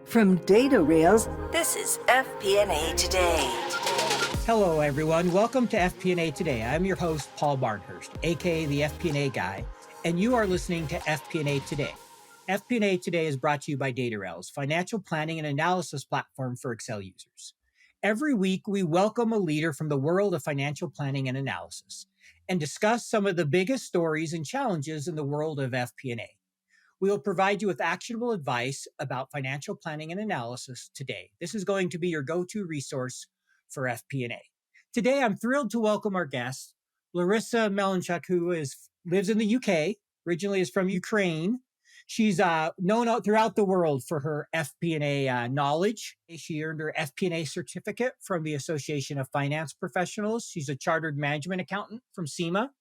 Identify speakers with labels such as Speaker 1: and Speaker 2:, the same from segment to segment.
Speaker 1: From data rails, this is FP&A Today.
Speaker 2: Hello, everyone. Welcome to FP&A Today. I'm your host, Paul Barnhurst, aka the FP&A Guy, and you are listening to FP&A Today. FP&A Today is brought to you by Data Rails, financial planning and analysis platform for Excel users. Every week, we welcome a leader from the world of financial planning and analysis and discuss some of the biggest stories and challenges in the world of FP&A. We will provide you with actionable advice about financial planning and analysis today. This is going to be your go-to resource for FP&A. Today, I'm thrilled to welcome our guest, Larysa Melnychuk, who lives in the UK, originally is from Ukraine. She's known throughout the world for her FP&A knowledge. She earned her FP&A certificate from the Association of Finance Professionals. She's a chartered management accountant from CIMA.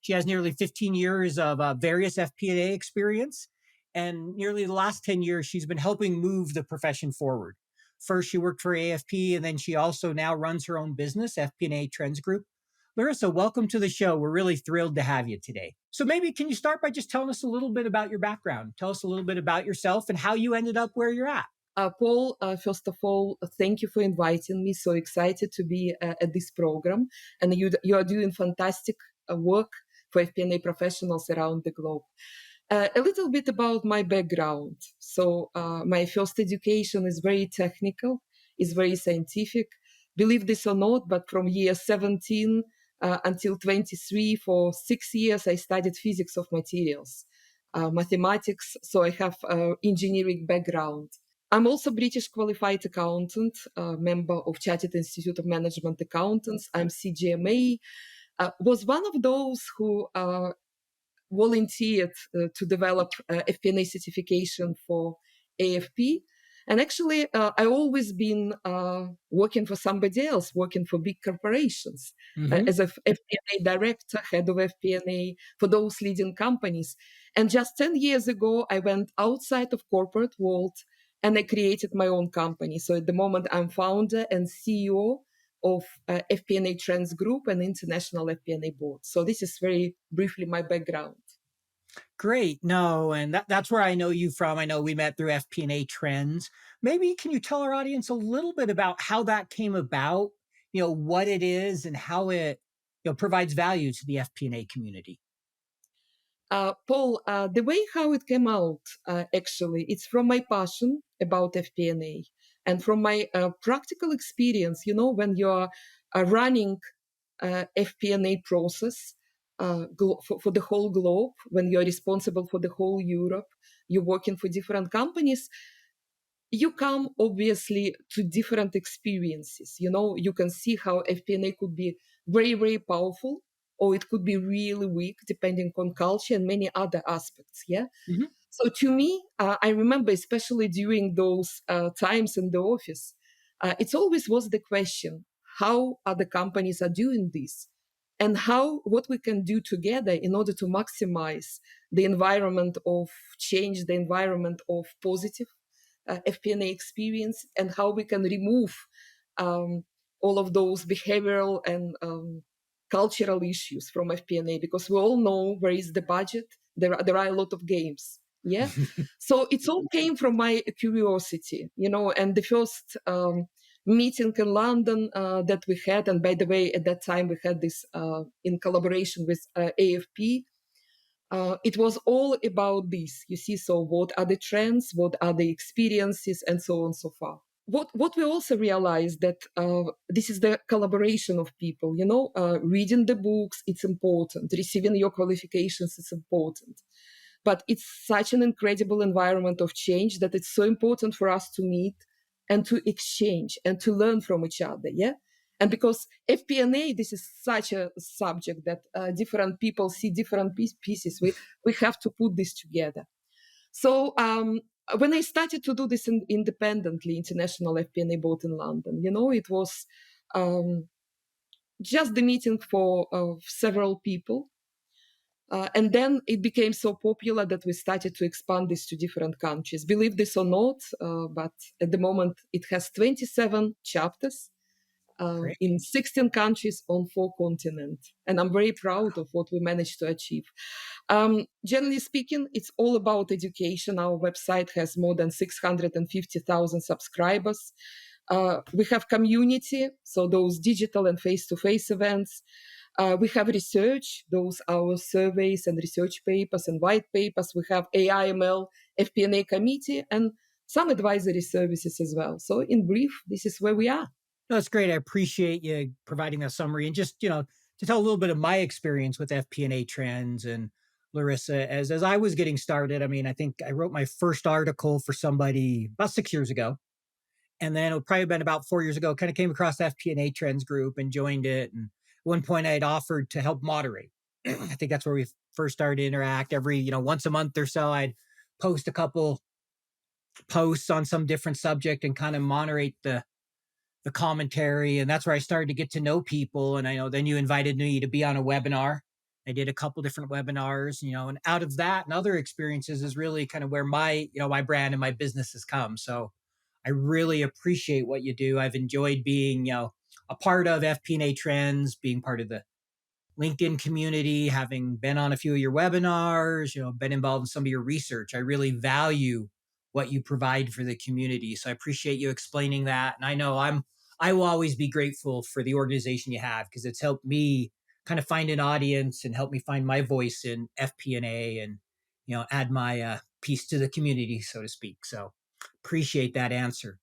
Speaker 2: She has nearly 15 years of various FP&A experience. And nearly the last 10 years, she's been helping move the profession forward. First, she worked for AFP, and then she also now runs her own business, FP&A Trends Group. Larysa, welcome to the show. We're really thrilled to have you today. So maybe can you start by just telling us a little bit about your background? Tell us a little bit about yourself and how you ended up where you're at.
Speaker 3: Paul, first of all, thank you for inviting me. So excited to be at this program. And you are doing fantastic work for FP&A professionals around the globe. A little bit about my background. So my first education is very technical, is very scientific. Believe this or not, but from year 17 until 23, for 6 years, I studied physics of materials, mathematics. So I have engineering background. I'm also British qualified accountant, member of Chartered Institute of Management Accountants. I'm CGMA. Was one of those who volunteered to develop FP&A certification for AFP. And actually, I always been working for somebody else, working for big corporations as a FP&A director, head of FP&A for those leading companies. And just 10 years ago, I went outside of corporate world and I created my own company. So at the moment, I'm founder and CEO of FP&A Trends Group and International FP&A Board. So this is very briefly my background.
Speaker 2: Great. No, and that's where I know you from. I know we met through FP&A Trends. Maybe can you tell our audience a little bit about how that came about, what it is and how it provides value to the FP&A community?
Speaker 3: Paul, the way how it came out, actually, it's from my passion about FP&A and from my practical experience, when you're running FP&A process for the whole globe, when you're responsible for the whole Europe, you're working for different companies, you come obviously to different experiences. You can see how FP&A could be very, very powerful, or it could be really weak, depending on culture and many other aspects. Yeah. Mm-hmm. So to me, I remember, especially during those times in the office, it always was the question: how other companies are doing this, and what we can do together in order to maximize the environment of change, the environment of positive FP&A experience, and how we can remove all of those behavioral and cultural issues from FP&A, because we all know where is the budget. There are a lot of games. Yeah. So it all came from my curiosity, and the first meeting in London that we had, and by the way, at that time we had this in collaboration with AFP. It was all about this, so what are the trends, what are the experiences, and so on so far. What we also realized that this is the collaboration of people, reading the books, it's important, receiving your qualifications, it's important. But it's such an incredible environment of change that it's so important for us to meet and to exchange and to learn from each other, yeah? And because FP&A, this is such a subject that different people see different pieces. We have to put this together. So when I started to do this independently, International FP&A Board in London, it was just the meeting for several people. And then it became so popular that we started to expand this to different countries. Believe this or not, but at the moment it has 27 chapters in 16 countries on 4 continents. And I'm very proud of what we managed to achieve. Generally speaking, it's all about education. Our website has more than 650,000 subscribers. We have community, so those digital and face-to-face events. We have research, those our surveys and research papers and white papers. We have AIML, FP&A committee, and some advisory services as well. So in brief, this is where we are.
Speaker 2: No, that's great. I appreciate you providing a summary and just, to tell a little bit of my experience with FP&A trends and Larysa, as I was getting started. I mean, I think I wrote my first article for somebody about 6 years ago. And then it probably been about 4 years ago, kind of came across the FP&A trends group and joined it. And at one point I had offered to help moderate. I think that's where we first started to interact. Every, once a month or so, I'd post a couple posts on some different subject and kind of moderate the commentary. And that's where I started to get to know people. And I know then you invited me to be on a webinar. I did a couple different webinars, and out of that and other experiences is really kind of where my, my brand and my business has come. So I really appreciate what you do. I've enjoyed being, a part of FP&A trends, being part of the LinkedIn community, having been on a few of your webinars, been involved in some of your research. I really value what you provide for the community. So I appreciate you explaining that. And I know I will always be grateful for the organization you have because it's helped me kind of find an audience and help me find my voice in FP&A and, add my piece to the community, so to speak. So appreciate that answer.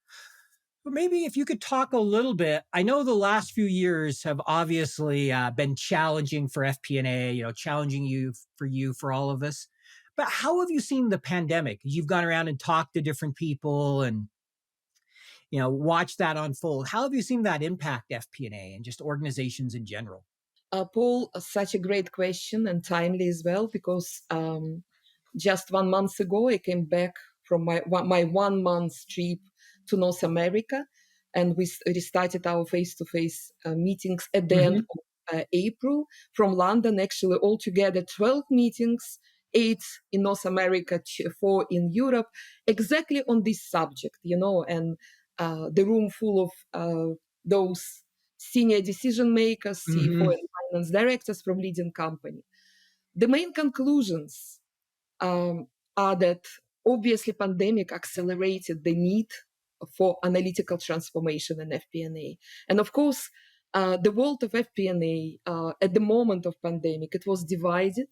Speaker 2: But maybe if you could talk a little bit, I know the last few years have obviously been challenging for FP&A, challenging for all of us. But how have you seen the pandemic? You've gone around and talked to different people and, watched that unfold. How have you seen that impact FP&A and just organizations in general?
Speaker 3: Paul, such a great question and timely as well, because just 1 month ago, I came back from my 1 month trip to North America, and we restarted our face-to-face meetings at the end of April from London. Actually, altogether 12 meetings, 8 in North America, 4 in Europe, exactly on this subject, and the room full of those senior decision makers, CFO and finance directors from leading company. The main conclusions are that obviously pandemic accelerated the need for analytical transformation in FP&A. And of course, the world of FP&A at the moment of pandemic, it was divided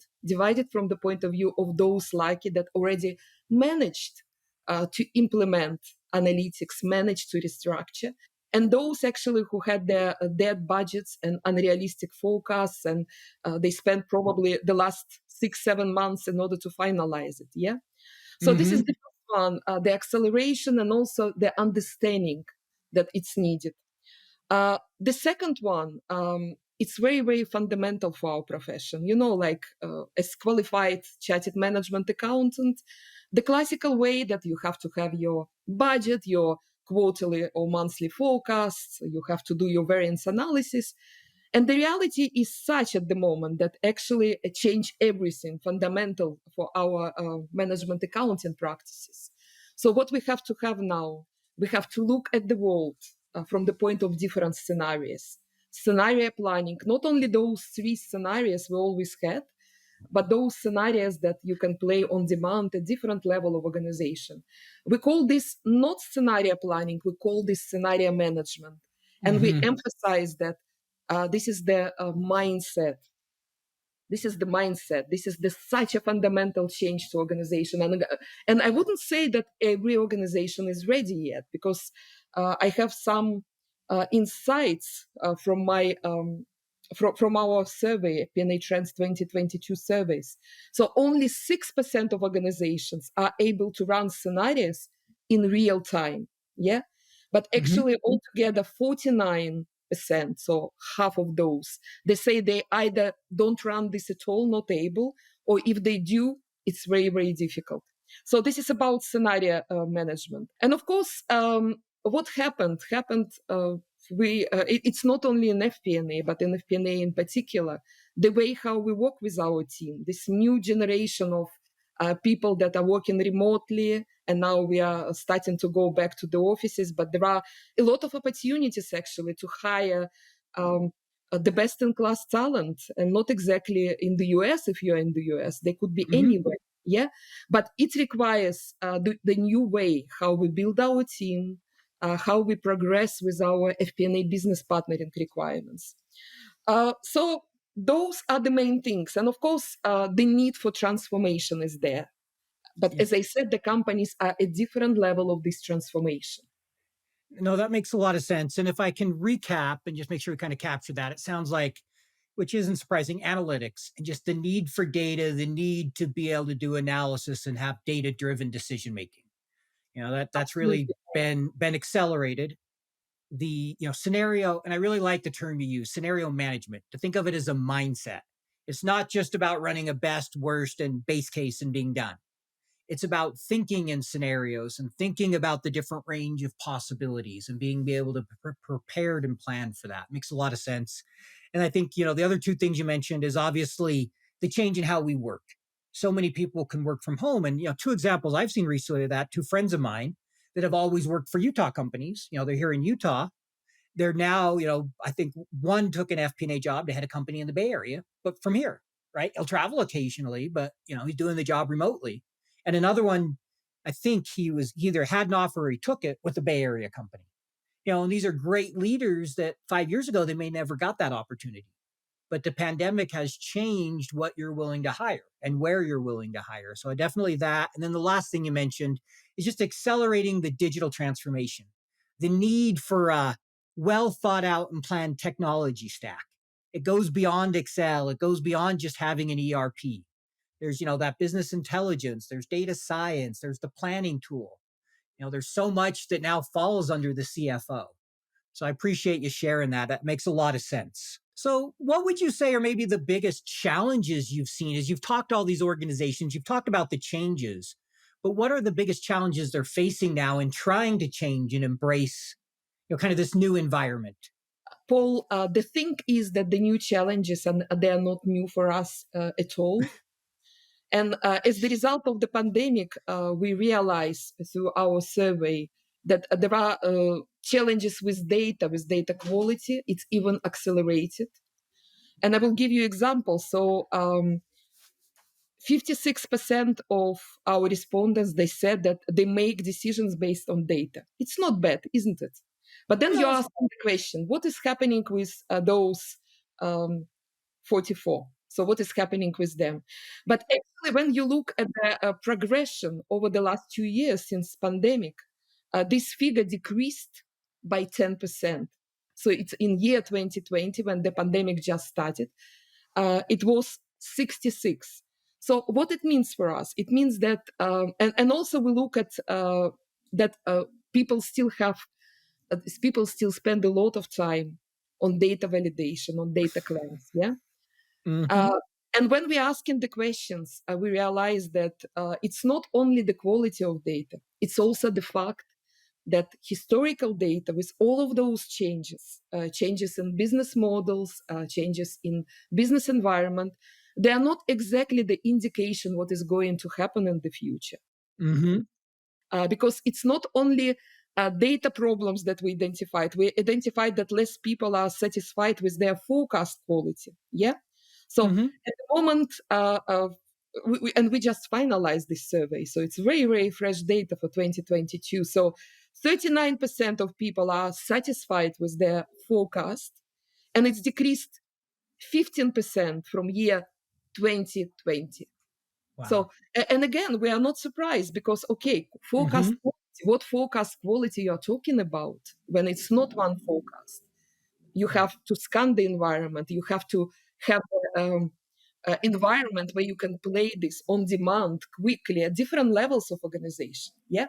Speaker 3: from the point of view of those lucky that already managed to implement analytics, managed to restructure, and those actually who had their dead budgets and unrealistic forecasts, and they spent probably the last 6-7 months in order to finalize it. Yeah. So this is the first one, the acceleration and also the understanding that it's needed. The second one, it's very, very fundamental for our profession. As qualified chartered management accountant, the classical way that you have to have your budget, your quarterly or monthly forecasts, you have to do your variance analysis. And the reality is such at the moment that actually change everything fundamental for our management accounting practices. So what we have to have now, we have to look at the world from the point of different scenarios. Scenario planning, not only those 3 scenarios we always had, but those scenarios that you can play on demand at different level of organization. We call this not scenario planning, we call this scenario management. And we emphasize that this is the mindset. This is the mindset. This is such a fundamental change to organization. And I wouldn't say that every organization is ready yet, because I have some insights from my from our survey, P&A Trends 2022 surveys. So only 6% of organizations are able to run scenarios in real time. Yeah. But actually altogether 49%, so half of those, they say they either don't run this at all, not able, or if they do, it's very, very difficult. So this is about scenario management. And of course, what happened, it's not only in FP&A, but in FP&A in particular, the way how we work with our team, this new generation of people that are working remotely, and now we are starting to go back to the offices, but there are a lot of opportunities actually to hire the best in class talent, and not exactly in the US. If you're in the US, they could be
Speaker 2: Mm-hmm.
Speaker 3: anywhere. Yeah, but it requires the new way how we build our team, how we progress with our FP&A business partnering requirements. So those are the main things, and of course, the need for transformation is there. But
Speaker 2: Yeah.
Speaker 3: as I said, the companies are at different level of this transformation.
Speaker 2: No, that makes a lot of sense. And if I can recap and just make sure we kind of capture that, it sounds like, which isn't surprising, analytics and just the need for data, the need to be able to do analysis and have data driven decision making. That's really
Speaker 3: Absolutely.
Speaker 2: been accelerated. The scenario, and I really like the term you use, scenario management, to think of it as a mindset. It's not just about running a best, worst, and base case and being done. It's about thinking in scenarios and thinking about the different range of possibilities and being able to prepared and plan for that. Makes a lot of sense. And I think, the other two things you mentioned is obviously the change in how we work. So many people can work from home. And, two examples I've seen recently of that, two friends of mine that have always worked for Utah companies. They're here in Utah. They're now, I think one took an FP&A job to head a company in the Bay Area, but from here, right? He'll travel occasionally, but he's doing the job remotely. And another one, I think he either had an offer or he took it with the Bay Area company. And these are great leaders that 5 years ago they may never got that opportunity. But the pandemic has changed what you're willing to hire and where you're willing to hire. So definitely that. And then the last thing you mentioned is just accelerating the digital transformation, the need for a well thought out and planned technology stack. It goes beyond Excel. It goes beyond just having an ERP. There's, that business intelligence, there's data science, there's the planning tool. There's so much that now falls under the CFO. So I appreciate you sharing that. That makes a lot of sense. So what would you say are maybe the biggest challenges you've seen as you've talked to all these organizations, you've talked about the changes, but what are the biggest challenges they're facing now in trying to change and embrace, kind of this new environment?
Speaker 3: Paul, the thing is that the new challenges, and they are not new for us at all. And as the result of the pandemic, we realize through our survey that there are challenges with data quality. It's even accelerated. And I will give you examples. So 56% of our respondents, they said that they make decisions based on data. It's not bad, isn't it? But then you ask the question, what is happening with those 44? So what is happening with them? But actually, when you look at the progression over the last 2 years since pandemic, this figure decreased by 10%. So it's in year 2020 when the pandemic just started, it was 66. So what it means for us, it means that, and also we look at that people still spend a lot of time on data validation, on data cleanse, yeah.
Speaker 2: Mm-hmm.
Speaker 3: And when we're asking the questions, we realize that it's not only the quality of data, it's also the fact that historical data with all of those changes, changes in business models, changes in business environment, they are not exactly the indication what is going to happen in the future.
Speaker 2: Mm-hmm.
Speaker 3: Because it's not only data problems that we identified. We identified that less people are satisfied with their forecast quality. Yeah. So
Speaker 2: Mm-hmm.
Speaker 3: at the moment, we just finalized this survey. So it's very, very fresh data for 2022. So 39% of people are satisfied with their forecast, and it's decreased 15% from year 2020.
Speaker 2: Wow.
Speaker 3: So, and again, we are not surprised because, okay, forecast
Speaker 2: Mm-hmm.
Speaker 3: quality, what forecast quality you're talking about when it's not one forecast? You have to scan the environment. You have to have an environment where you can play this on demand quickly at different levels of organization. Yeah.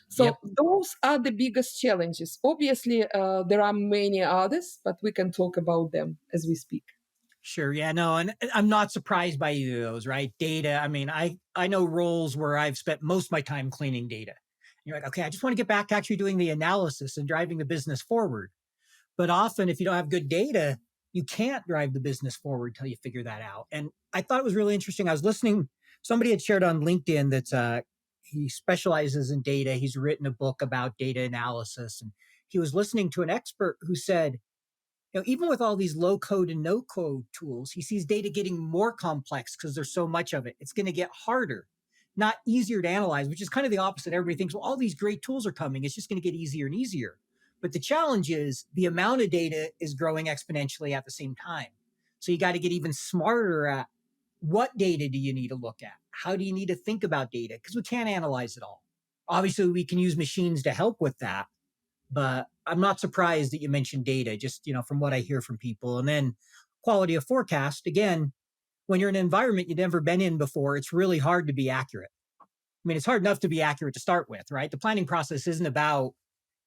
Speaker 3: So
Speaker 2: Yep.
Speaker 3: those are the biggest challenges. Obviously, there are many others, but we can talk about them as we speak.
Speaker 2: Sure. Yeah, no, and I'm not surprised by either of those, right? Data. I mean, I know roles where I've spent most of my time cleaning data. You're like, okay, I just want to get back to actually doing the analysis and driving the business forward. But often, if you don't have good data, you can't drive the business forward until you figure that out. And I thought it was really interesting. I was listening. Somebody had shared on LinkedIn that he specializes in data. He's written a book about data analysis, and he was listening to an expert who said Even with all these low code and no code tools, he sees data getting more complex because there's so much of it. It's going to get harder, not easier to analyze, which is kind of the opposite. Everybody thinks, well, all these great tools are coming. It's just going to get easier and easier. But the challenge is the amount of data is growing exponentially at the same time. So you got to get even smarter at what data do you need to look at? How do you need to think about data? Because we can't analyze it all. Obviously, we can use machines to help with that, but I'm not surprised that you mentioned data, just from what I hear from people. And then quality of forecast, again, when you're in an environment you've never been in before, it's really hard to be accurate. I mean, it's hard enough to be accurate to start with, right? The planning process isn't about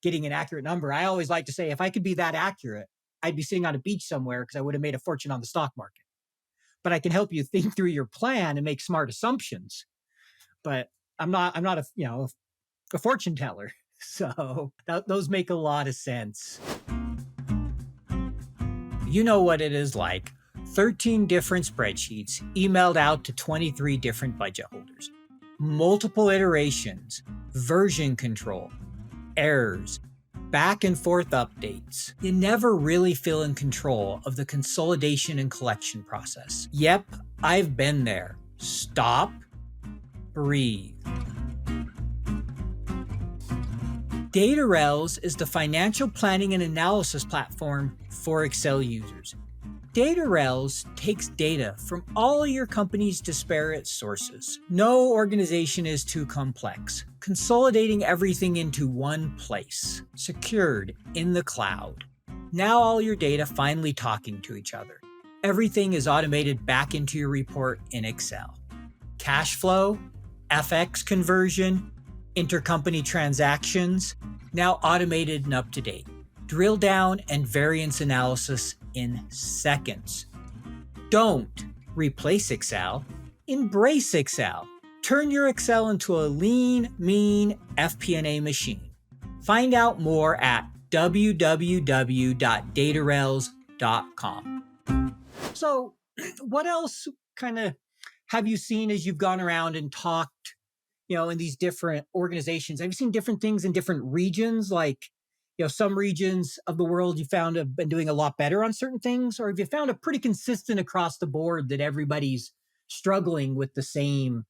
Speaker 2: getting an accurate number. I always like to say, if I could be that accurate, I'd be sitting on a beach somewhere because I would have made a fortune on the stock market. But I can help you think through your plan and make smart assumptions. But I'm not a fortune teller. So those make a lot of sense. You know what it is like. 13 different spreadsheets emailed out to 23 different budget holders. Multiple iterations, version control, errors, back and forth updates. You never really feel in control of the consolidation and collection process. Yep, I've been there. Stop, breathe. DataRels is the financial planning and analysis platform for Excel users. DataRels takes data from all your company's disparate sources. No organization is too complex, consolidating everything into one place, secured in the cloud. Now all your data finally talking to each other. Everything is automated back into your report in Excel. Cash flow, FX conversion, intercompany transactions, now automated and up to date. Drill down and variance analysis in seconds. Don't replace Excel, embrace Excel. Turn your Excel into a lean, mean FP&A machine. Find out more at www.datarels.com. So, what else kind of have you seen as you've gone around and talked, in these different organizations? Have you seen different things in different regions? Like, some regions of the world you found have been doing a lot better on certain things, or have you found it pretty consistent across the board that everybody's struggling with the same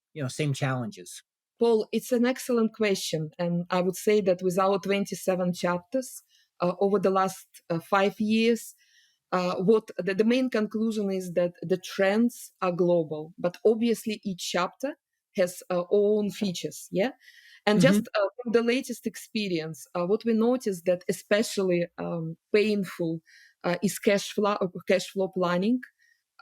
Speaker 2: challenges?
Speaker 3: Paul, it's an excellent question. And I would say that with our 27 chapters over the last 5 years, what the main conclusion is that the trends are global, but obviously each chapter has own features. Yeah. And just from the latest experience, what we noticed that especially painful is cash flow planning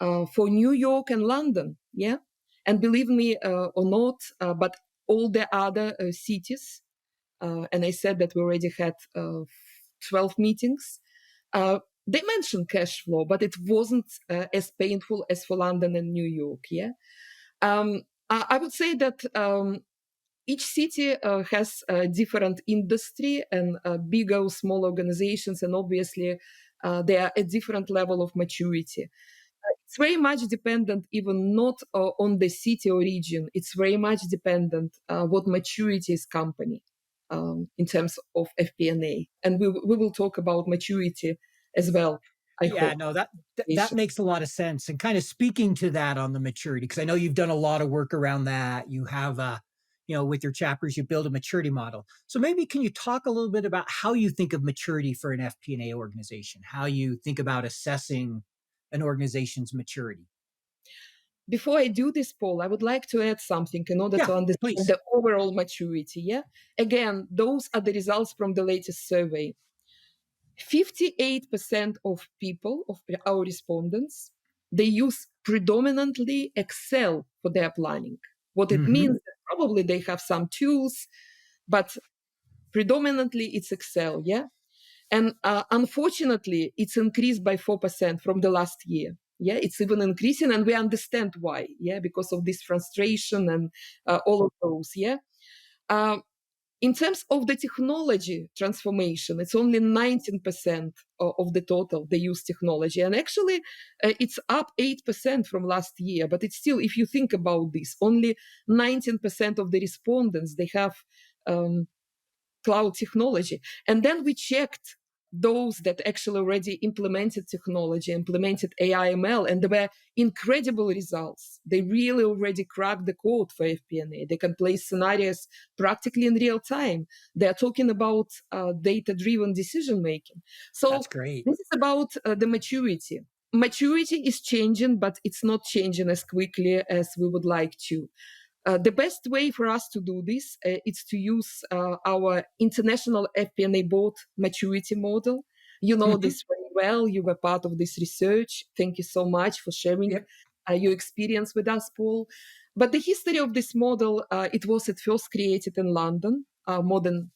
Speaker 3: for New York and London. Yeah. And believe me or not, but all the other cities, and I said that we already had 12 meetings, they mentioned cash flow, but it wasn't as painful as for London and New York. Yeah. I would say that each city has a different industry and big or small organizations, and obviously they are at different level of maturity. It's very much dependent, even not on the city or region. It's very much dependent what maturity is company in terms of FP&A, and we will talk about maturity as well. I hope.
Speaker 2: No, that makes a lot of sense. And kind of speaking to that on the maturity, because I know you've done a lot of work around that. You have with your chapters, you build a maturity model. So maybe can you talk a little bit about how you think of maturity for an FP&A organization, how you think about assessing an organization's maturity?
Speaker 3: Before I do this, Paul, I would like to add something in order to understand the overall maturity. Yeah. Again, those are the results from the latest survey. 58% of people, of our respondents, they use predominantly Excel for their planning. What it means, probably they have some tools, but predominantly it's Excel, yeah? And unfortunately, it's increased by 4% from the last year. Yeah, it's even increasing, and we understand why, yeah, because of this frustration and all of those, yeah? In terms of the technology transformation, it's only 19% of the total they use technology. And actually, it's up 8% from last year. But it's still, if you think about this, only 19% of the respondents, they have cloud technology. And then we checked those that actually already implemented technology, implemented AI ML, and there were incredible results. They really already cracked the code for FP&A. They can play scenarios practically in real time. They are talking about data-driven decision making. So
Speaker 2: That's great.
Speaker 3: this is about the maturity. Maturity is changing, but it's not changing as quickly as we would like to. The best way for us to do this is to use our international FP&A board maturity model. You know
Speaker 2: Mhm.
Speaker 3: this very well. You were part of this research. Thank you so much for sharing
Speaker 2: Yep.
Speaker 3: your experience with us, Paul. But the history of this model, it was at first created in London more than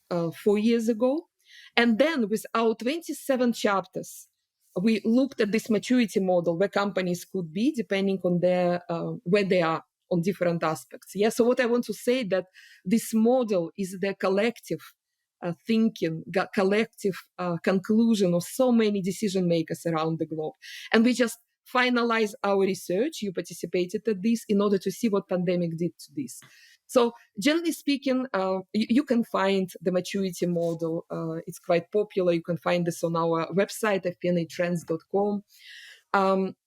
Speaker 3: 4 years ago. And then with our 27 chapters, we looked at this maturity model where companies could be depending on their where they are on different aspects. Yeah. So what I want to say that this model is the collective thinking, collective conclusion of so many decision makers around the globe, and we just finalize our research. You participated at this in order to see what pandemic did to this. So generally speaking, you can find the maturity model. It's quite popular. You can find this on our website, fpnatrends.com.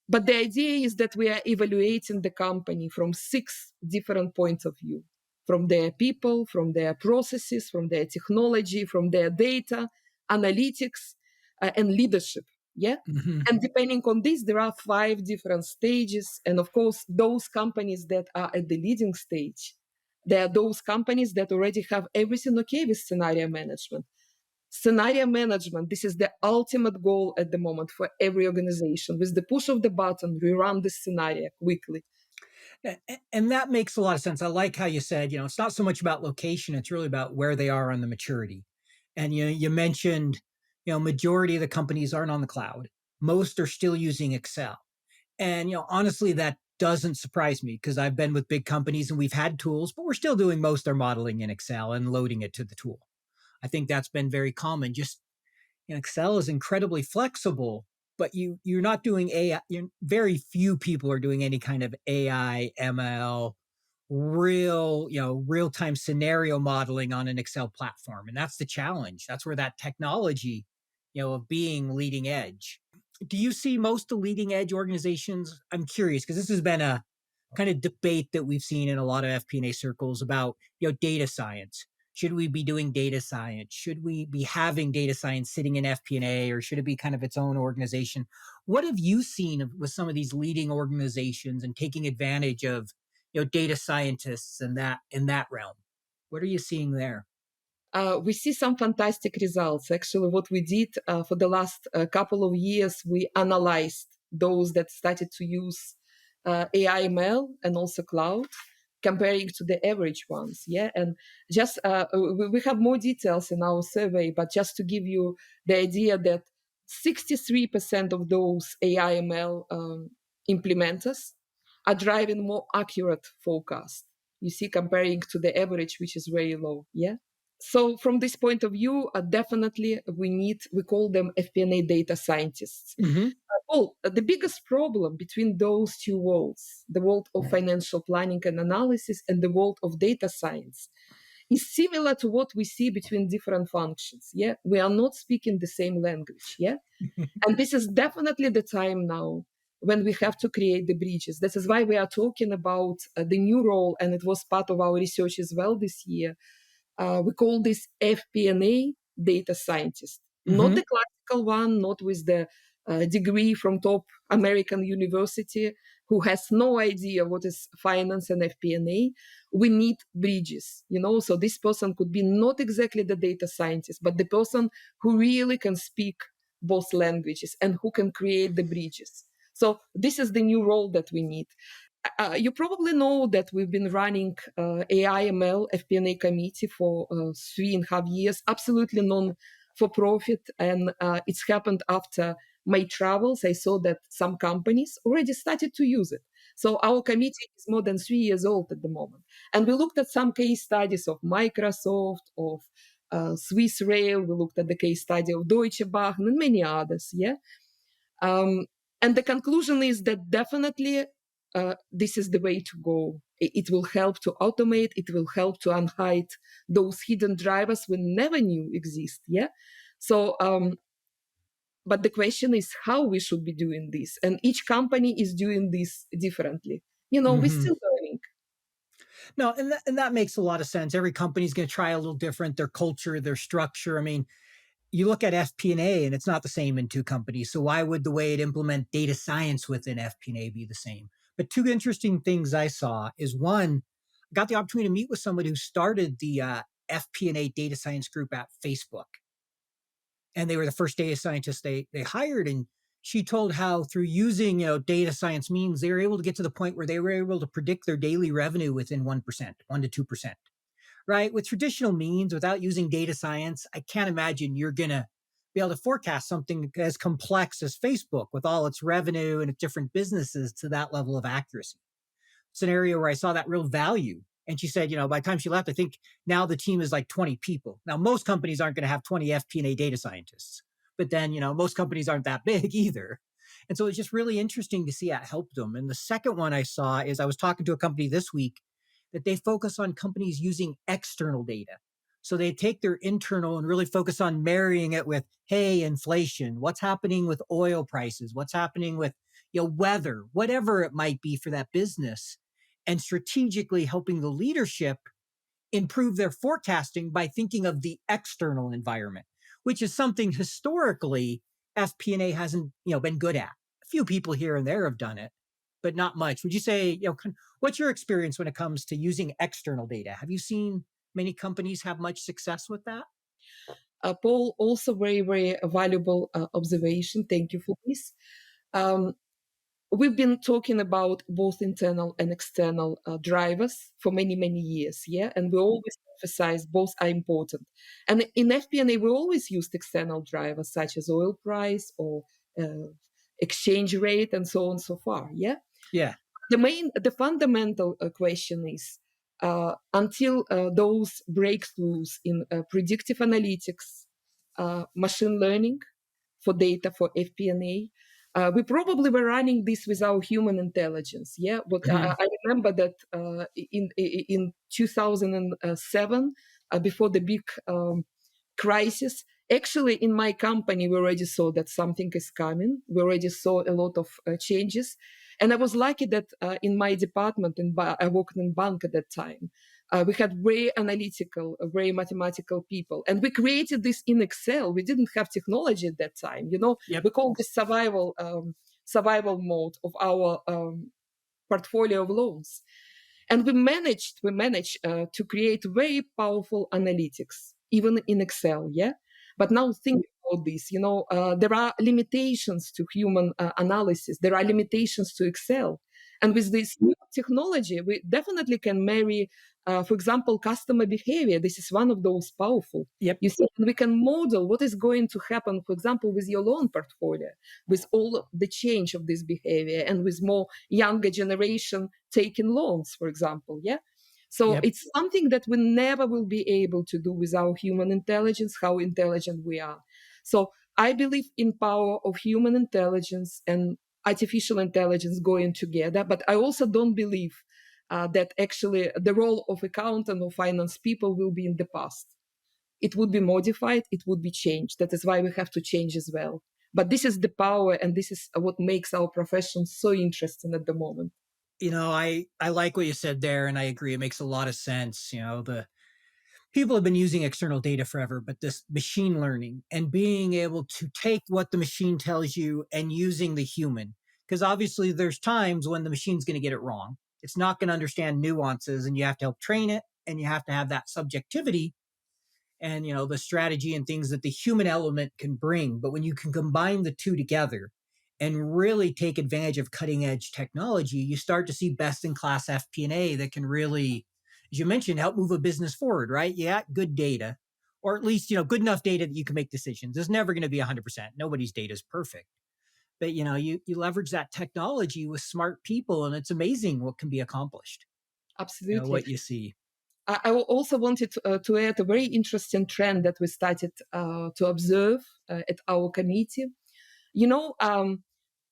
Speaker 3: But the idea is that we are evaluating the company from 6 different points of view, from their people, from their processes, from their technology, from their data, analytics, and leadership. Yeah.
Speaker 2: Hmm.
Speaker 3: And depending on this, there are 5 different stages. And of course, those companies that are at the leading stage, there are those companies that already have everything okay with scenario management. Scenario management, this is the ultimate goal at the moment for every organization. With the push of the button, we run the scenario quickly.
Speaker 2: And that makes a lot of sense. I like how you said, it's not so much about location, it's really about where they are on the maturity. And you mentioned, majority of the companies aren't on the cloud. Most are still using Excel. And honestly, that doesn't surprise me because I've been with big companies and we've had tools, but we're still doing most of our modeling in Excel and loading it to the tool. I think that's been very common. Just Excel is incredibly flexible, but you're not doing AI. Very few people are doing any kind of AI, ML, real time scenario modeling on an Excel platform, and that's the challenge. That's where that technology, of being leading edge. Do you see most of the leading edge organizations? I'm curious because this has been a kind of debate that we've seen in a lot of FP&A circles about data science. Should we be doing data science? Should we be having data science sitting in FP&A, or should it be kind of its own organization? What have you seen with some of these leading organizations and taking advantage of data scientists and that in that realm? What are you seeing there?
Speaker 3: We see some fantastic results. Actually, what we did for the last couple of years, we analyzed those that started to use AI ML and also cloud, comparing to the average ones. Yeah, and just we have more details in our survey, but just to give you the idea that 63% of those AI ML implementers are driving more accurate forecast. You see, comparing to the average, which is very low. Yeah. So from this point of view, definitely we call them FP&A data scientists.
Speaker 2: Mm-hmm.
Speaker 3: The biggest problem between those two worlds, the world of financial planning and analysis and the world of data science, is similar to what we see between different functions. Yeah, we are not speaking the same language. Yeah, and this is definitely the time now when we have to create the bridges. This is why we are talking about the new role, and it was part of our research as well this year. We call this FP&A data scientist, not
Speaker 2: Mm-hmm.
Speaker 3: the classical one, not with the degree from top American university who has no idea what is finance and FP&A. We need bridges, so this person could be not exactly the data scientist, but the person who really can speak both languages and who can create the bridges. So this is the new role that we need. You probably know that we've been running AIML FP&A committee for 3.5 years, absolutely non-for-profit, and it's happened after my travels. I saw that some companies already started to use it. So our committee is more than 3 years old at the moment, and we looked at some case studies of Microsoft, of Swiss Rail. We looked at the case study of Deutsche Bank and many others. Yeah. And the conclusion is that definitely this is the way to go. It will help to automate. It will help to unhide those hidden drivers we never knew exist. Yeah. So, but the question is how we should be doing this. And each company is doing this differently. We're
Speaker 2: Hmm.
Speaker 3: still learning.
Speaker 2: No, and that makes a lot of sense. Every company's going to try a little different, their culture, their structure. I mean, you look at FP&A and it's not the same in two companies. So why would the way it implement data science within FP&A be the same? But two interesting things I saw is one, I got the opportunity to meet with somebody who started the FP&A data science group at Facebook, and they were the first data scientists they hired. And she told how through using data science means they were able to get to the point where they were able to predict their daily revenue within 1%, 1 to 2%. Right? With traditional means, without using data science, I can't imagine you're going to be able to forecast something as complex as Facebook with all its revenue and its different businesses to that level of accuracy. Scenario where I saw that real value. And she said, by the time she left, I think now the team is like 20 people. Now, most companies aren't going to have 20 FP&A data scientists, but then, most companies aren't that big either. And so it's just really interesting to see how it helped them. And the second one I saw is I was talking to a company this week that they focus on companies using external data. So they take their internal and really focus on marrying it with, hey, inflation, what's happening with oil prices, what's happening with weather, whatever it might be for that business, and strategically helping the leadership improve their forecasting by thinking of the external environment, which is something historically FP&A hasn't been good at. A few people here and there have done it, but not much. Would you say, what's your experience when it comes to using external data? Have you seen many companies have much success with that?
Speaker 3: Paul, also very, very valuable observation. Thank you for this. Um, we've been talking about both internal and external drivers for many, many years, yeah? And we always emphasize both are important. And in FP&A, we always used external drivers such as oil price or exchange rate and so on and so far, yeah?
Speaker 2: Yeah.
Speaker 3: The fundamental question is, until those breakthroughs in predictive analytics, machine learning for data for FP&A, we probably were running this without human intelligence. Yeah, but I remember that in 2007, before the big crisis, actually in my company we already saw that something is coming. We already saw a lot of changes, and I was lucky that in my department, I worked in bank at that time. We had very analytical, very mathematical people, and we created this in Excel. We didn't have technology at that time.
Speaker 2: Yep.
Speaker 3: We call this survival mode of our portfolio of loans, and we managed to create very powerful analytics even in Excel. Yeah, but now think about this. There are limitations to human analysis. There are limitations to Excel, and with this new technology, we definitely can marry, for example, customer behavior. This is one of those powerful.
Speaker 2: Yep.
Speaker 3: You see, we can model what is going to happen, for example, with your loan portfolio, with all the change of this behavior, and with more younger generation taking loans, for example. Yeah. So
Speaker 2: Yep.
Speaker 3: it's something that we never will be able to do without human intelligence, how intelligent we are. So I believe in power of human intelligence and artificial intelligence going together, but I also don't believe that actually the role of accountant or finance people will be in the past. It would be modified, it would be changed. That is why we have to change as well. But this is the power, and this is what makes our profession so interesting at the moment.
Speaker 2: I like what you said there, and I agree. It makes a lot of sense. The people have been using external data forever, but this machine learning and being able to take what the machine tells you and using the human, because obviously there's times when the machine's going to get it wrong. It's not going to understand nuances, and you have to help train it, and you have to have that subjectivity and the strategy and things that the human element can bring. But when you can combine the two together and really take advantage of cutting edge technology, you start to see best in class FP&A that can really, as you mentioned, help move a business forward, right? You got good data, or at least good enough data that you can make decisions. It's never going to be 100%. Nobody's data is perfect. But you leverage that technology with smart people, and it's amazing what can be accomplished.
Speaker 3: Absolutely.
Speaker 2: What you see.
Speaker 3: I also wanted to add a very interesting trend that we started to observe at our committee.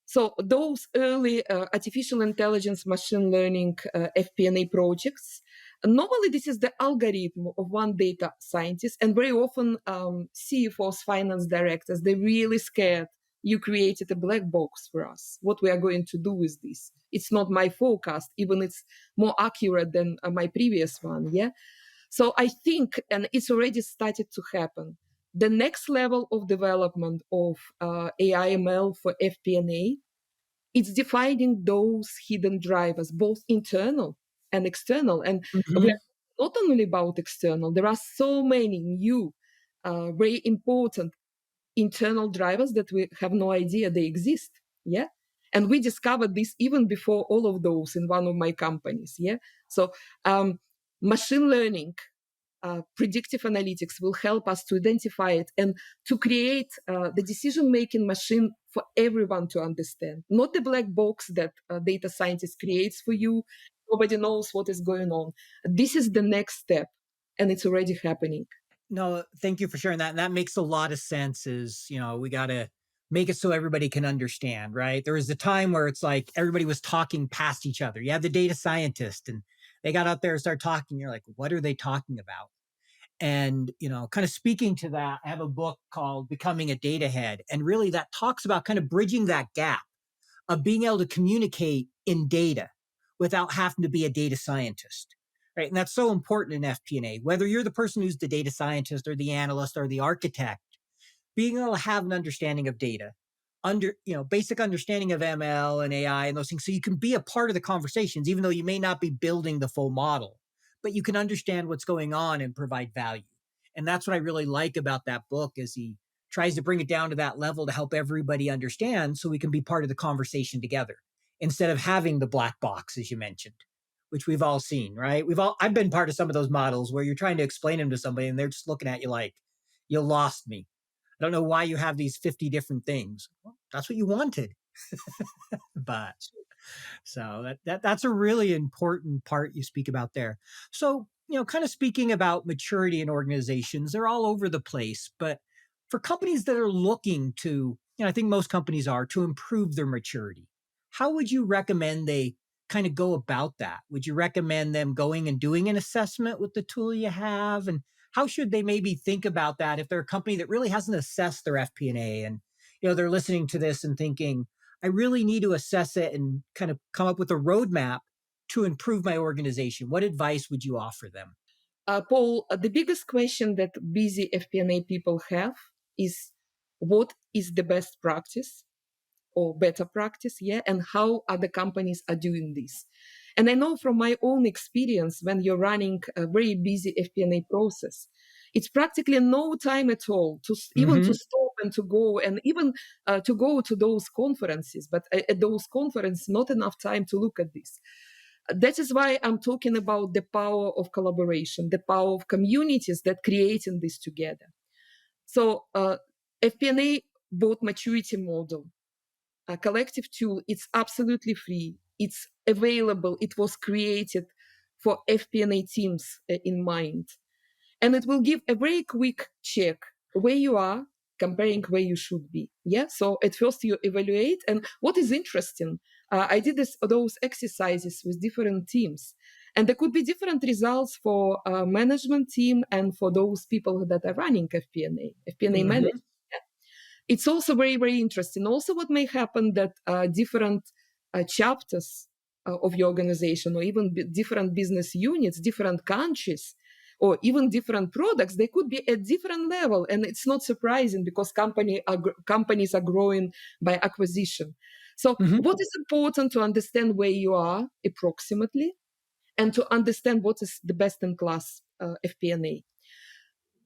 Speaker 3: So those early artificial intelligence, machine learning, FP&A projects, Normally, this is the algorithm of one data scientist, and very often CFOs, finance directors, they're really scared. You created a black box for us. What we are going to do with this? It's not my forecast, even it's more accurate than my previous one. Yeah. So I think, and it's already started to happen. The next level of development of AI ML for FP&A, it's defining those hidden drivers, both internal and external. And we
Speaker 2: Mhm.
Speaker 3: are not only about external, there are so many new, very important internal drivers that we have no idea they exist. Yeah. And we discovered this even before all of those in one of my companies. Yeah. So machine learning, predictive analytics will help us to identify it and to create the decision-making machine for everyone to understand, not the black box that data scientist creates for you. Nobody knows what is going on. This is the next step, and it's already happening.
Speaker 2: No, thank you for sharing that. And that makes a lot of sense is, we got to make it so everybody can understand, right? There was a time where it's like everybody was talking past each other. You have the data scientist and they got out there and started talking. You're like, what are they talking about? And, kind of speaking to that, I have a book called Becoming a Data Head. And really that talks about kind of bridging that gap of being able to communicate in data without having to be a data scientist. Right. And that's so important in FP&A, whether you're the person who's the data scientist or the analyst or the architect, being able to have an understanding of data, basic understanding of ML and AI and those things. So you can be a part of the conversations, even though you may not be building the full model, but you can understand what's going on and provide value. And that's what I really like about that book is he tries to bring it down to that level to help everybody understand so we can be part of the conversation together instead of having the black box, as you mentioned, which we've all seen, right? I've been part of some of those models where you're trying to explain them to somebody and they're just looking at you like, you lost me. I don't know why you have these 50 different things. Well, that's what you wanted. But that's a really important part you speak about there. So, kind of speaking about maturity in organizations, they're all over the place. But for companies that are looking to, I think most companies are to improve their maturity, how would you recommend they kind of go about that? Would you recommend them going and doing an assessment with the tool you have? And how should they maybe think about that if they're a company that really hasn't assessed their FP&A and, they're listening to this and thinking, I really need to assess it and kind of come up with a roadmap to improve my organization. What advice would you offer them?
Speaker 3: Paul, the biggest question that busy FP&A people have is what is the best practice or better practice, yeah, and how other companies are doing this. And I know from my own experience, when you're running a very busy FP&A process, it's practically no time at all to even to
Speaker 2: Mm-hmm.
Speaker 3: stop and to go and even to go to those conferences. But at those conferences, not enough time to look at this. That is why I'm talking about the power of collaboration, the power of communities that creating this together. So FP&A both maturity model, a collective tool, it's absolutely free. It's available. It was created for FP&A teams in mind. And it will give a very quick check where you are comparing where you should be. Yeah. So at first you evaluate. And what is interesting, I did those exercises with different teams. And there could be different results for management team and for those people that are running FP&A
Speaker 2: Mm-hmm.
Speaker 3: management. It's also very, very interesting. Also, what may happen that different chapters of your organization or even different business units, different countries, or even different products, they could be at different level. And it's not surprising because companies are growing by acquisition. So
Speaker 2: Mm-hmm.
Speaker 3: what is important to understand where you are approximately and to understand what is the best in class FP&A.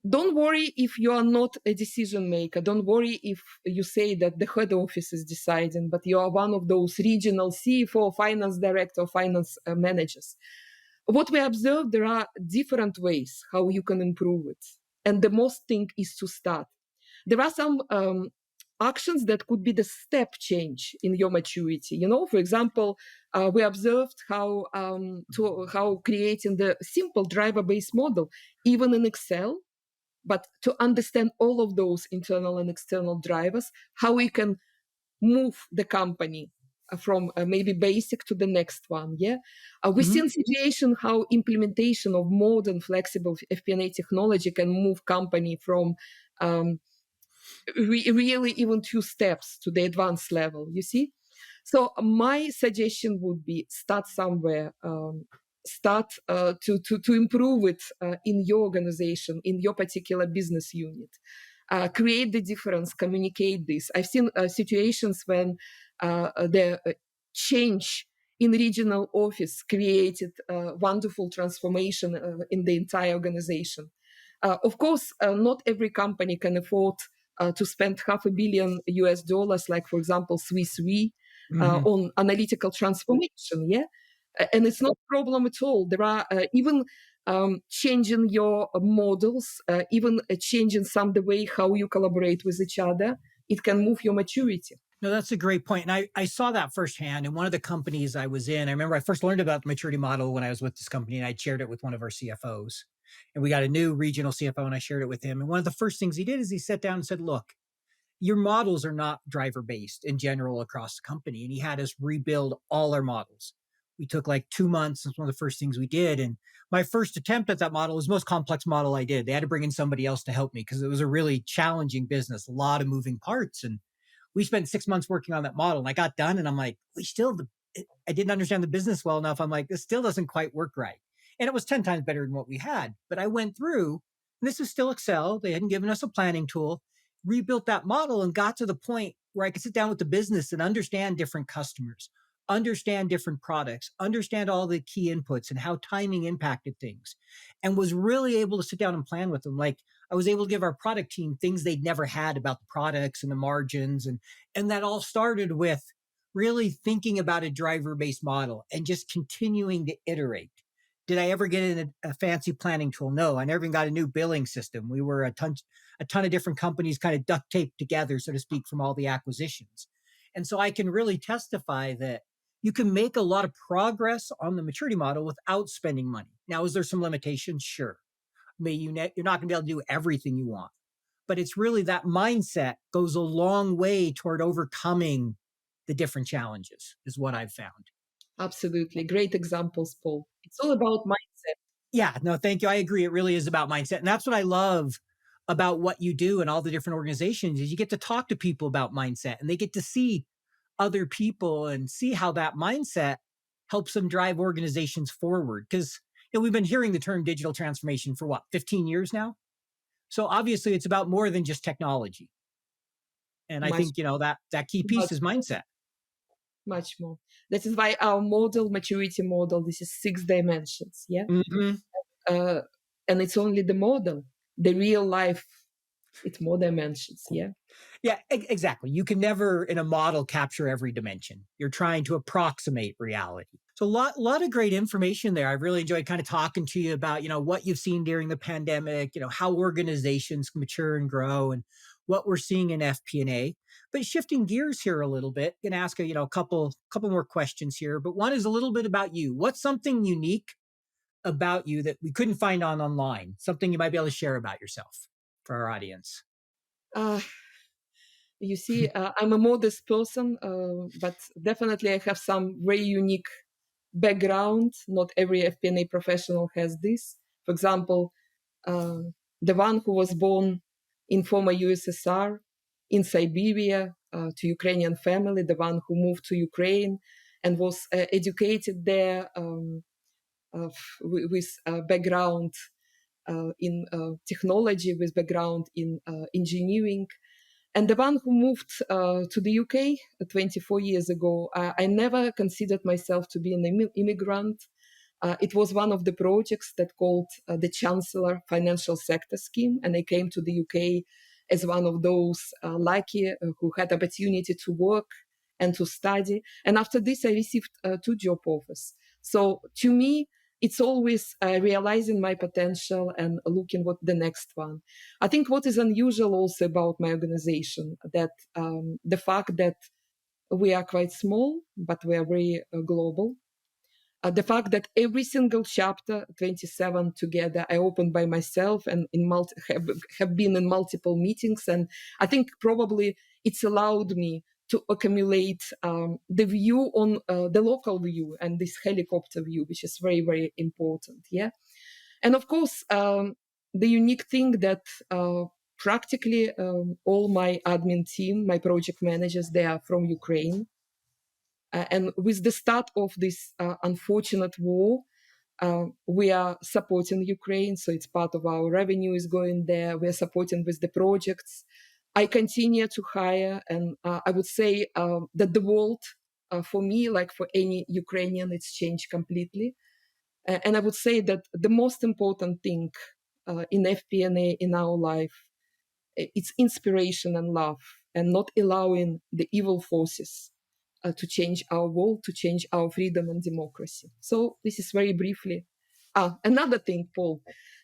Speaker 3: Don't worry if you are not a decision maker. Don't worry if you say that the head office is deciding, but you are one of those regional CFO, finance director, finance managers. What we observe, there are different ways how you can improve it. And the most thing is to start. There are some actions that could be the step change in your maturity. For example, we observed how creating the simple driver-based model, even in Excel, but to understand all of those internal and external drivers, how we can move the company from maybe basic to the next one. Yeah, we
Speaker 2: Mhm.
Speaker 3: see in situation how implementation of modern flexible FP&A technology can move company from really even 2 steps to the advanced level. You see, so my suggestion would be start somewhere. Start to improve it in your organization, in your particular business unit. Create the difference, communicate this. I've seen situations when the change in regional office created wonderful transformation in the entire organization. Of course, not every company can afford to spend $500 million US, like for example Swiss Re,
Speaker 2: Mhm.
Speaker 3: on analytical transformation. Yeah, and it's not a problem at all. There are even changing your models, even changing some the way how you collaborate with each other. It can move your maturity.
Speaker 2: No, that's a great point. And I saw that firsthand in one of the companies I was in. I remember I first learned about the maturity model when I was with this company and I shared it with one of our CFOs. And we got a new regional CFO and I shared it with him. And one of the first things he did is he sat down and said, look, your models are not driver based in general across the company. And he had us rebuild all our models. We took like 2 months. That's one of the first things we did. And my first attempt at that model was the most complex model I did. They had to bring in somebody else to help me because it was a really challenging business, a lot of moving parts. And we spent 6 months working on that model and I got done and I'm like, I didn't understand the business well enough. I'm like, this still doesn't quite work right. And it was 10 times better than what we had. But I went through, and this is still Excel. They hadn't given us a planning tool, rebuilt that model and got to the point where I could sit down with the business and understand different customers, understand different products, understand all the key inputs and how timing impacted things, and was really able to sit down and plan with them. Like I was able to give our product team things they'd never had about the products and the margins. And that all started with really thinking about a driver based model and just continuing to iterate. Did I ever get in a fancy planning tool? No, I never even got a new billing system. We were a ton of different companies kind of duct taped together, so to speak, from all the acquisitions. And so I can really testify that you can make a lot of progress on the maturity model without spending money. Now, is there some limitations? Sure. You're not going to be able to do everything you want, but it's really that mindset goes a long way toward overcoming the different challenges, is what I've found.
Speaker 3: Absolutely, great examples, Paul. It's all about mindset.
Speaker 2: Yeah, no, thank you. I agree. It really is about mindset. And that's what I love about what you do and all the different organizations is you get to talk to people about mindset and they get to see other people and see how that mindset helps them drive organizations forward. Because we've been hearing the term digital transformation for what, 15 years now? So obviously it's about more than just technology. And I
Speaker 3: Much,
Speaker 2: think, that key piece
Speaker 3: much,
Speaker 2: is mindset.
Speaker 3: much more. That is why our model, maturity model, this is 6 dimensions. Yeah,
Speaker 2: Mhm.
Speaker 3: uh, and it's only the model. The real life, it's more dimensions. Yeah.
Speaker 2: Yeah, exactly. You can never in a model capture every dimension. You're trying to approximate reality. So a lot of great information there. I've really enjoyed kind of talking to you about, what you've seen during the pandemic, how organizations mature and grow and what we're seeing in FP&A. But shifting gears here a little bit, going to ask a couple more questions here, but one is a little bit about you. What's something unique about you that we couldn't find online? Something you might be able to share about yourself for our audience.
Speaker 3: Uh, you see, I'm a modest person, but definitely I have some very unique background. Not every FP&A professional has this. For example, uh, the one who was born in former USSR, in Siberia, to Ukrainian family, the one who moved to Ukraine and was educated there with background in technology, with background in engineering. And the one who moved to the UK 24 years ago, I never considered myself to be an immigrant. It was one of the projects that called the Chancellor Financial Sector Scheme, and I came to the UK as one of those lucky who had opportunity to work and to study. And after this, I received 2 job offers. So to me, it's always realizing my potential and looking what the next one. I think what is unusual also about my organization that the fact that we are quite small, but we are very global. The fact that every single chapter, 27 together, I opened by myself and have been in multiple meetings. And I think probably it's allowed me to accumulate the view on the local view and this helicopter view, which is very, very important. Yeah. And of course, the unique thing that practically all my admin team, my project managers, they are from Ukraine. And with the start of this unfortunate war, we are supporting Ukraine, so it's part of our revenue is going there. We're supporting with the projects. I continue to hire, and I would say that the world, for me, like for any Ukrainian, it's changed completely. And I would say that the most important thing in FP&A in our life, it's inspiration and love, and not allowing the evil forces to change our world, to change our freedom and democracy. So this is very briefly. Another thing, Paul.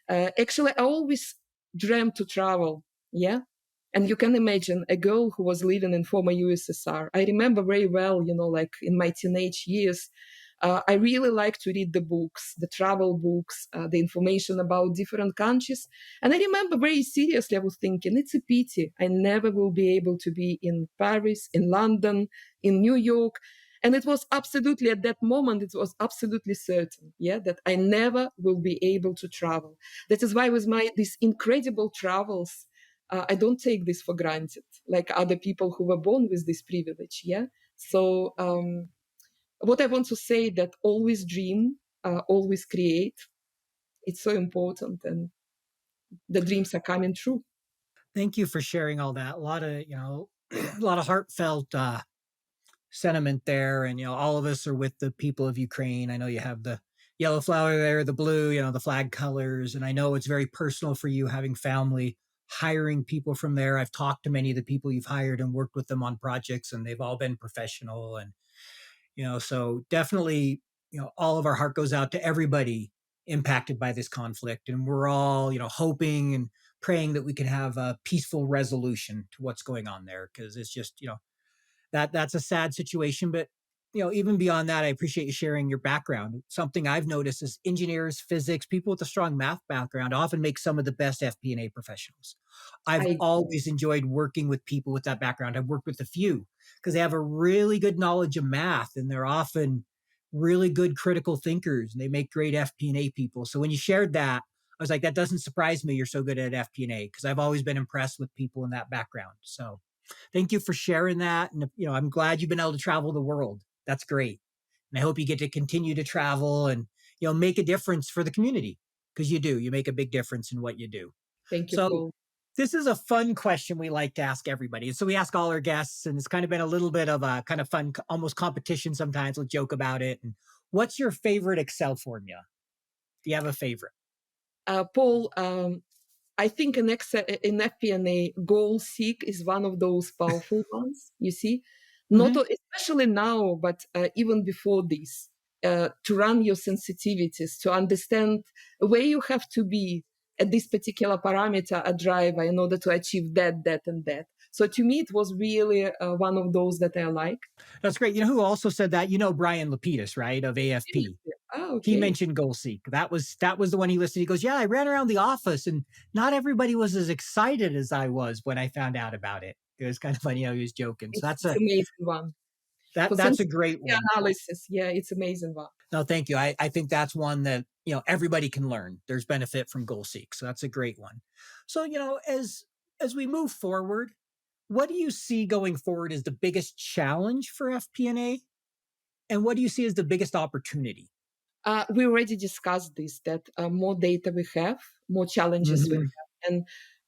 Speaker 3: Actually, I always dreamt to travel. Yeah. And you can imagine a girl who was living in former USSR. I remember very well, like in my teenage years, I really like to read the books, the travel books, the information about different countries. And I remember very seriously, I was thinking, it's a pity. I never will be able to be in Paris, in London, in New York. And it was absolutely, at that moment, it was absolutely certain, that I never will be able to travel. That is why with these incredible travels, I don't take this for granted, like other people who were born with this privilege, So what I want to say that always dream, always create. It's so important, and the dreams are coming true.
Speaker 2: Thank you for sharing all that. A lot of, a lot of heartfelt sentiment there. And, all of us are with the people of Ukraine. I know you have the yellow flower there, the blue, the flag colors. And I know it's very personal for you having family hiring people from there. I've talked to many of the people you've hired and worked with them on projects, and they've all been professional. And, so definitely, all of our heart goes out to everybody impacted by this conflict. And we're all, hoping and praying that we can have a peaceful resolution to what's going on there. Cause it's just, that's a sad situation. But even beyond that, I appreciate you sharing your background. Something I've noticed is engineers, physics, people with a strong math background often make some of the best FP&A professionals. I've
Speaker 3: I
Speaker 2: always enjoyed working with people with that background. I've worked with a few because they have a really good knowledge of math, and they're often really good critical thinkers, and they make great FP&A people. So when you shared that, I was like, that doesn't surprise me. You're so good at FP&A, because I've always been impressed with people in that background. So thank you for sharing that. And, I'm glad you've been able to travel the world. That's great. And I hope you get to continue to travel and, make a difference for the community, because you do. You make a big difference in what you do.
Speaker 3: Thank you,
Speaker 2: So
Speaker 3: Paul.
Speaker 2: this is a fun question we like to ask everybody. So we ask all our guests, and it's kind of been a little bit of a kind of fun, almost competition sometimes. We'll joke about it. And what's your favorite Excel formula? Do you have a favorite?
Speaker 3: Paul, I think in FP&A, goal seek is one of those powerful ones. You see, not especially now, but even before this, to run your sensitivities, to understand where you have to be at this particular parameter, a driver, in order to achieve that, and that. So to me, it was really one of those that I like.
Speaker 2: That's great. You know who also said that? Brian Lapidus, right, of AFP.
Speaker 3: Oh,
Speaker 2: He
Speaker 3: okay.
Speaker 2: mentioned goal seek. That was the one he listed. He goes, yeah, I ran around the office and not everybody was as excited as I was when I found out about it. It was kind of funny how he was joking. So
Speaker 3: It's amazing one. For
Speaker 2: that's a great
Speaker 3: sensitivity
Speaker 2: one.
Speaker 3: analysis, it's amazing one.
Speaker 2: No, thank you. I think that's one that, everybody can learn. There's benefit from goal seek. So that's a great one. So, as we move forward, what do you see going forward as the biggest challenge for FP&A? And what do you see as the biggest opportunity?
Speaker 3: We already discussed this, that more data we have, more challenges we have.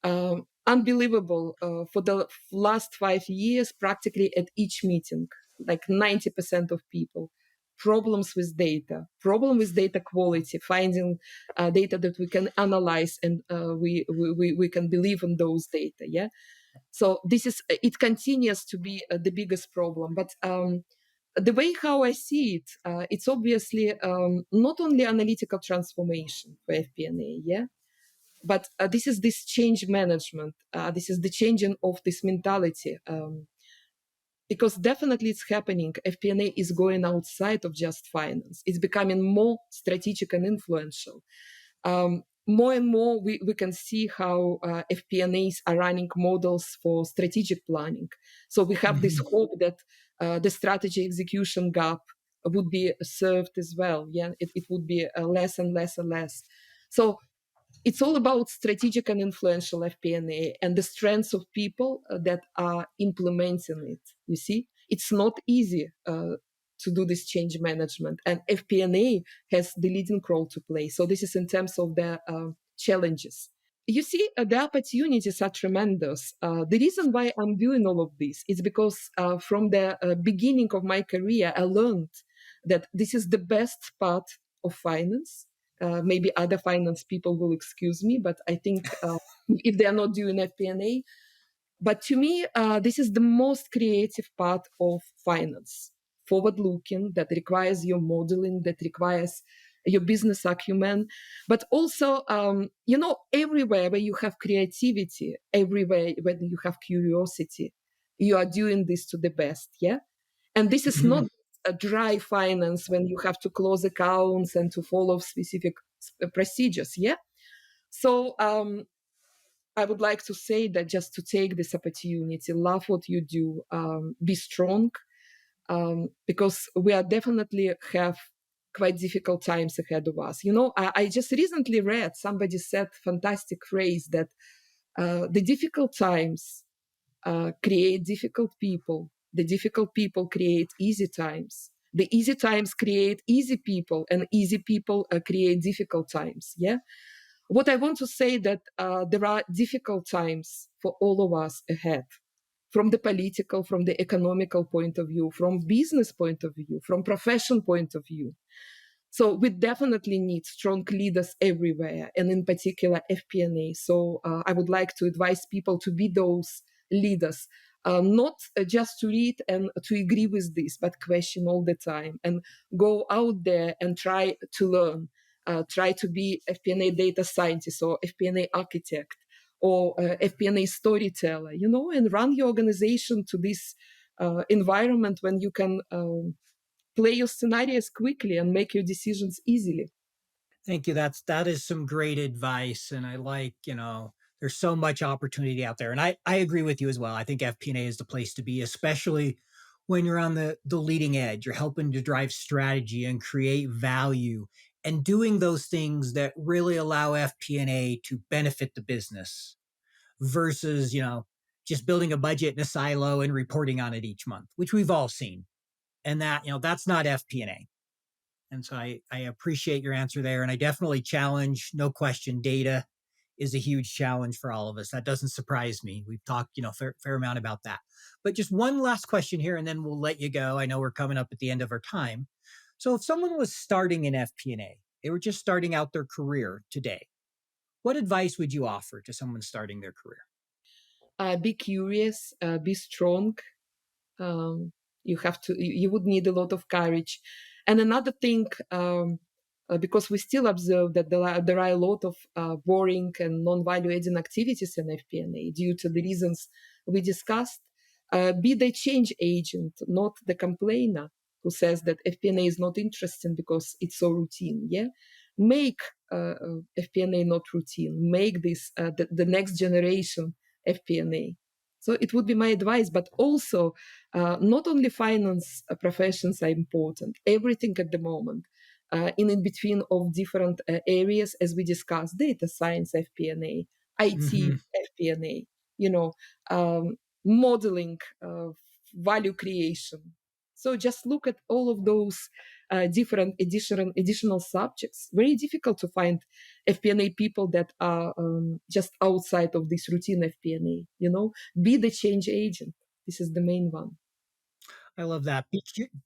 Speaker 3: And unbelievable, for the last 5 years, practically at each meeting, like 90% of people, problem with data quality, finding data that we can analyze, and we can believe in those data, So it continues to be the biggest problem. But the way how I see it, it's obviously not only analytical transformation for FP&A, but this is this change management. This is the changing of this mentality. Because definitely it's happening. FP&A is going outside of just finance. It's becoming more strategic and influential. more and more we can see how FP&As are running models for strategic planning. So we have this hope that the strategy execution gap would be served as well. Yeah, it would be less and less and less. So it's all about strategic and influential FP&A and the strengths of people that are implementing it. You see, it's not easy to do this change management, and FP&A has the leading role to play. So this is in terms of the challenges. You see, the opportunities are tremendous. The reason why I'm doing all of this is because from the beginning of my career, I learned that this is the best part of finance. Maybe other finance people will excuse me, but I think if they are not doing FP&A, but to me, this is the most creative part of finance, forward-looking, that requires your modeling, that requires your business acumen, but also, everywhere where you have creativity, everywhere where you have curiosity, you are doing this to the best, yeah? And this is not a dry finance when you have to close accounts and to follow specific procedures, yeah? So I would like to say that just to take this opportunity, love what you do, be strong, because we are definitely have quite difficult times ahead of us. I just recently read somebody said fantastic phrase that the difficult times create difficult people. The difficult people create easy times. The easy times create easy people, and easy people create difficult times. Yeah. What I want to say that there are difficult times for all of us ahead, from the political, from the economical point of view, from business point of view, from profession point of view. So we definitely need strong leaders everywhere, and in particular FP&A. So I would like to advise people to be those leaders, not just to read and to agree with this, but question all the time and go out there and try to learn. Try to be FP&A data scientist or FP&A architect or FP&A storyteller, and run your organization to this environment when you can play your scenarios quickly and make your decisions easily.
Speaker 2: Thank you. That is some great advice. And I like, there's so much opportunity out there. And I agree with you as well. I think FP&A is the place to be, especially when you're on the leading edge. You're helping to drive strategy and create value and doing those things that really allow FP&A to benefit the business versus, just building a budget in a silo and reporting on it each month, which we've all seen. And that's not FP&A. And so I appreciate your answer there. And I definitely challenge, no question, data is a huge challenge for all of us. That doesn't surprise me. We've talked, fair amount about that. But just one last question here, and then we'll let you go. I know we're coming up at the end of our time. So if someone was starting in FP&A, they were just starting out their career today, what advice would you offer to someone starting their career?
Speaker 3: Be curious, be strong. You would need a lot of courage. And another thing, because we still observe that there are a lot of boring and non-value adding activities in FP&A due to the reasons we discussed. Be the change agent, not the complainer who says that FP&A is not interesting because it's so routine. Yeah, make FP&A not routine. Make this the next generation FP&A. So it would be my advice, but also not only finance professions are important, everything at the moment, in between of different areas, as we discussed, data science, FP&A, IT, FP&A, modeling, value creation. So just look at all of those different additional subjects. Very difficult to find FP&A people that are just outside of this routine FP&A. Be the change agent. This is the main one.
Speaker 2: I love that.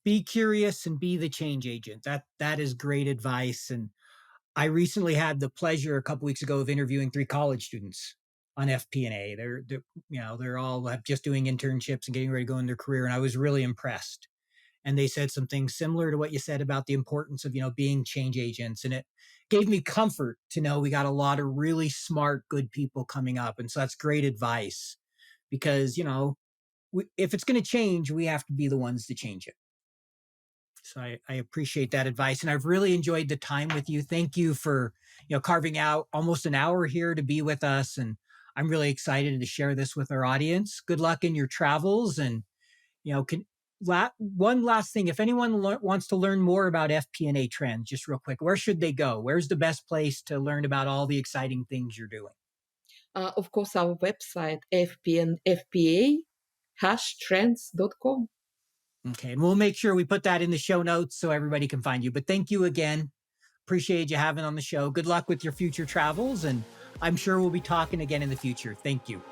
Speaker 2: Be curious and be the change agent. That is great advice. And I recently had the pleasure a couple weeks ago of interviewing 3 college students on FP&A. They're all just doing internships and getting ready to go in their career, and I was really impressed. And they said some things similar to what you said about the importance of being change agents, and it gave me comfort to know we got a lot of really smart, good people coming up. And so that's great advice because if it's going to change, we have to be the ones to change it. So I appreciate that advice, and I've really enjoyed the time with you. Thank you for carving out almost an hour here to be with us, and I'm really excited to share this with our audience. Good luck in your travels, and can one last thing: if anyone wants to learn more about FP&A trends, just real quick, where should they go? Where's the best place to learn about all the exciting things you're doing?
Speaker 3: Of course, our website, fpa-trends.com.
Speaker 2: Okay, and we'll make sure we put that in the show notes so everybody can find you. But thank you again. Appreciate you having on the show. Good luck with your future travels, and I'm sure we'll be talking again in the future. Thank you.